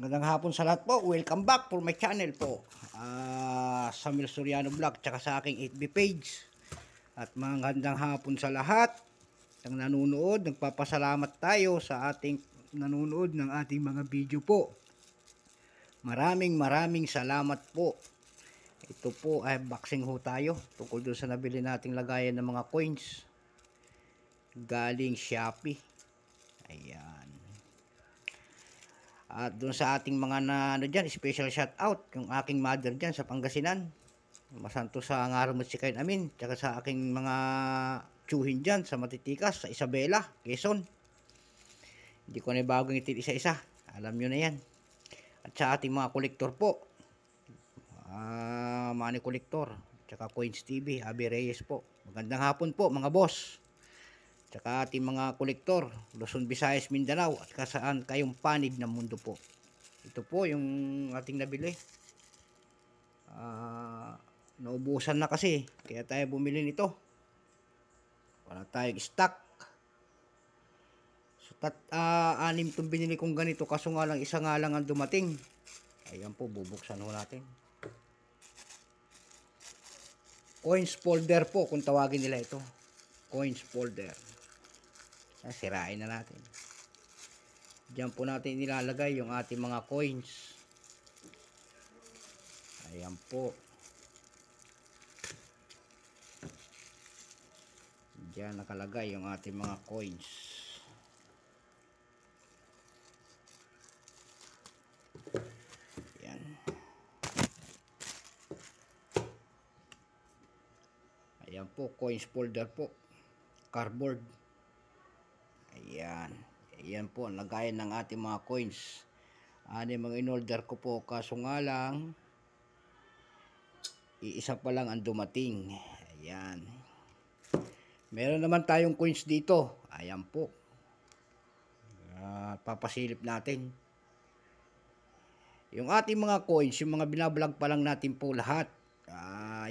Magandang hapon sa lahat po. Welcome back for my channel po. Samuel Soriano Vlog tsaka sa aking FB page. At magandang hapon sa lahat ng nanonood. Nagpapasalamat tayo sa ating nanonood ng ating mga video po. Maraming salamat po. Ito po ay boxing ho tayo tungkol doon sa nabili nating lagayan ng mga coins galing Shopee. Ayan. At doon sa ating mga dyan, special shout out yung aking mother dyan sa Pangasinan. Masanto sa ngaramot si Kain Amin. Tsaka sa aking mga tsuhin dyan sa Matitikas, sa Isabela, Quezon. Hindi ko na bagong itin isa-isa. Alam nyo na yan. At sa ating mga kolektor po. Money Collector. Tsaka Coins TV, Abi Reyes po. Magandang hapon po mga boss. Tsaka ating mga kolektor, Luzon, Visayas, Mindanao, at kasaan kayong panig ng mundo po. Ito po yung ating nabili. Naubusan na kasi, kaya tayo bumili nito. Wala tayong stock. So, anim itong binili kong ganito, kaso nga lang, isa nga lang ang dumating. Ayan po, bubuksan ho natin. Coins folder po, kung tawagin nila ito. Coins folder. Sirain na natin. Diyan po natin nilalagay yung ating mga coins. Ayan po. Diyan nakalagay yung ating mga coins. Ayan. Ayan po, coins folder po. Cardboard. Ayan. Ayan po, ang lagayan ng ating mga coins. Mga in-order ko po, kaso nga lang, iisa pa lang ang dumating. Ayan. Meron naman tayong coins dito. Ayan po. Papasilip natin. Yung ating mga coins, yung mga binablog pa lang natin po lahat.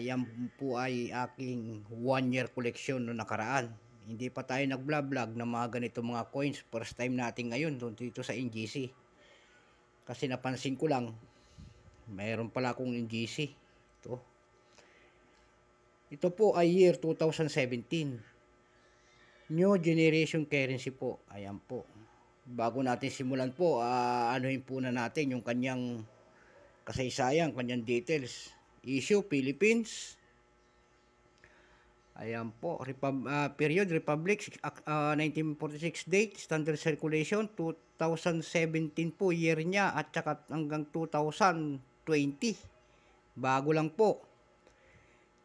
Yan po ay aking 1-year collection no nakaraan. Hindi pa tayo nag-vlog ng mga ganito mga coins. First time natin ngayon dito sa NGC. Kasi napansin ko lang, mayroon pala akong NGC. Ito po ay year 2017. New generation currency po. Ayan po. Bago natin simulan po, anuhin po na natin yung kanyang kasaysayan, kanyang details. Issue, Philippines. Ayan po, period, Republic, 1946 date, standard circulation, 2017 po, year niya, at saka hanggang 2020. Bago lang po.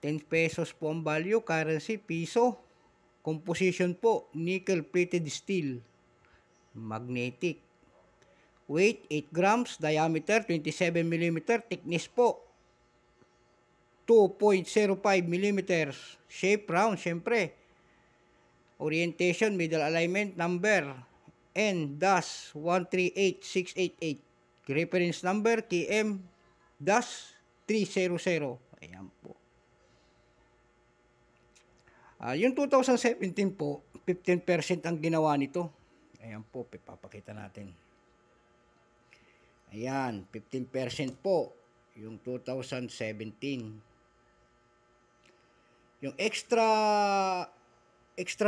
10 pesos po ang value, currency, piso. Composition po, nickel plated steel. Magnetic. Weight, 8 grams, diameter, 27 mm, thickness po, 2.05 mm. Shape round, syempre. Orientation, middle alignment, number N-138688. Reference number KM-300. Ayan po. Yung 2017 po, 15% ang ginawa nito. Ayan po, papakita natin. Ayan, 15% po. Yung 2017. Yung extra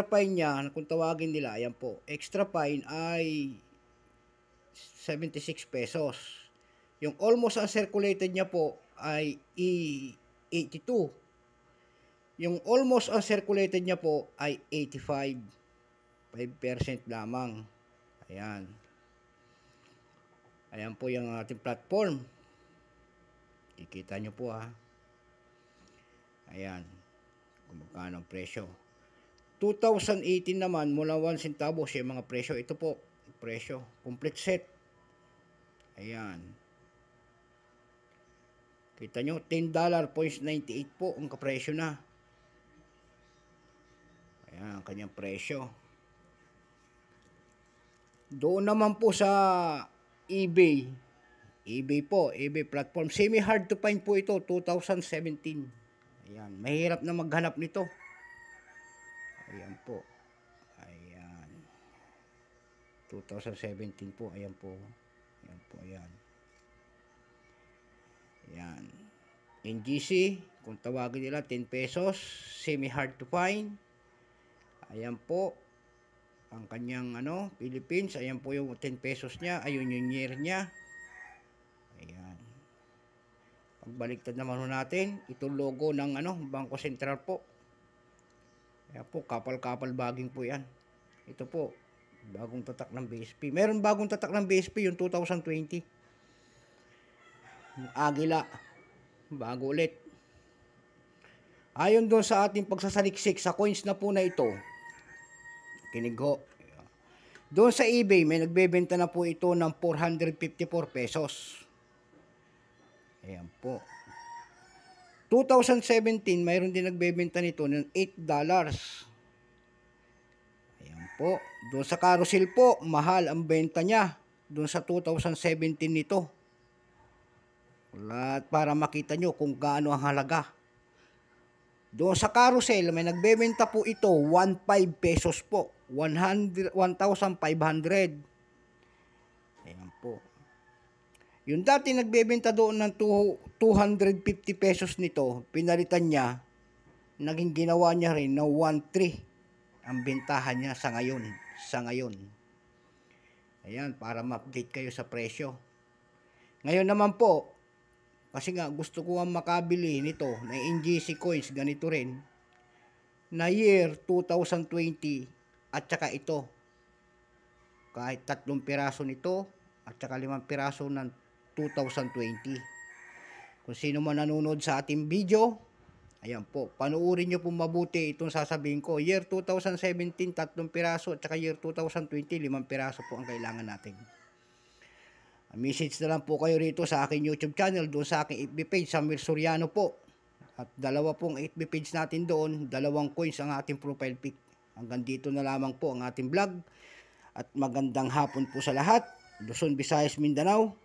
fine niya, kung tawagin nila, ayan po, extra fine ay 76 pesos. Yung almost uncirculated niya po ay 82. Yung almost uncirculated niya po ay 85. 5% lamang. Ayan. Ayan po yung ating platform. Kikita nyo po ha. Ayan. Kung magkano ang presyo. 2018 naman, mula 1 centavos yung mga presyo. Ito po, presyo. Complete set. Ayan. Kita nyo, $10.98 po ang kapresyo na. Ayan, ang kanyang presyo. Doon naman po sa eBay. eBay po, eBay platform. Semi-hard to find po ito, 2017. Ayan, mahirap na maghanap nito. Ayan po. Ayan. 2017 po, ayan po. Ayan po, ayan. NGC, kung tawagin nila 10 pesos, semi hard to find. Ayan po ang kanyang Philippines. Ayan po yung 10 pesos niya, ayun yung year niya. Ayan. Pagbaliktad naman natin, itong logo ng Bangko Sentral po. Ayan po, kapal-kapal baging po yan. Ito po, bagong tatak ng BSP. Meron bagong tatak ng BSP yung 2020. Yung Agila. Bago ulit. Ayon doon sa ating pagsasaliksik sa coins na po na ito, kinig ho. Doon sa eBay, may nagbebenta na po ito ng 454 pesos. Ayan po. 2017, mayroon din nagbebenta nito ng $8. Ayan po. Doon sa carousel po, mahal ang benta niya. Doon sa 2017 nito. At para makita nyo kung gaano ang halaga. Doon sa carousel, may nagbebenta po ito 15 pesos po. 1,500. Ayan po. Yung dati nagbebenta doon ng 250 pesos nito, pinalitan niya, naging ginawa niya rin na 1,300 ang bentahan niya sa ngayon. Ayan, para ma-update kayo sa presyo. Ngayon naman po, kasi nga gusto ko ang makabili nito na NGC coins, ganito rin, na year 2020 at saka ito. Kahit 3 piraso nito at saka 5 piraso ng 2020. Kung sino man nanonood sa ating video, ayan po, panuorin nyo po mabuti itong sasabihin ko. Year 2017, 3 piraso at saka year 2020, 5 piraso po ang kailangan natin. Message na lang po kayo rito sa aking YouTube channel, doon sa aking FB page, Samuel Soriano po. At dalawa pong FB page natin doon, 2 coins ang ating profile pic. Hanggang dito na lamang po ang ating vlog. At magandang hapon po sa lahat. Luzon, Visayas, Mindanao,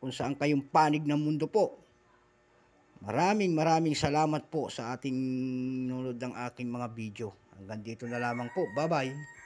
kung saan kayong panig ng mundo po. Maraming salamat po sa ating nunod ng aking mga video. Hanggang dito na lamang po. Bye-bye.